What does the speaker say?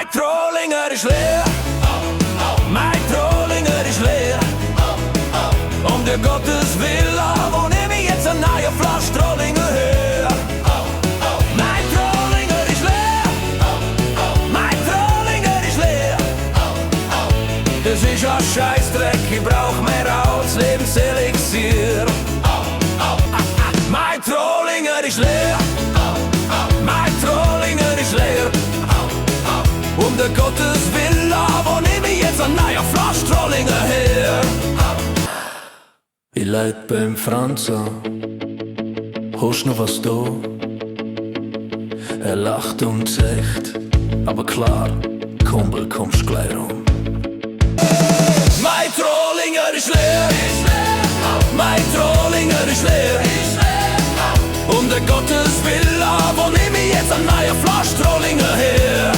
Mein Trollinger ist leer, mein Trollinger ist leer. Um der Gottes Willen, wo nehme ich jetzt eine neue Flasche Trollinger her? Mein Trollinger ist leer, mein Trollinger ist leer. Das ist ein Scheißdreck, ich brauch mehr als Lebenselixier. Mein Trollinger ist leer, mein Trollinger ist leer. Um der Gottes Willen, wo nehme ich jetzt eine neue Flasche Trollinger her? Ich leid beim Franz an, hast noch was da? Er lacht und sagt, aber klar, Kumpel, kommst gleich rum. Mein Trollinger ist leer, mein Trollinger ist leer. Um der Gottes Willen, wo nehme ich jetzt eine neue Flasche Trollinger her?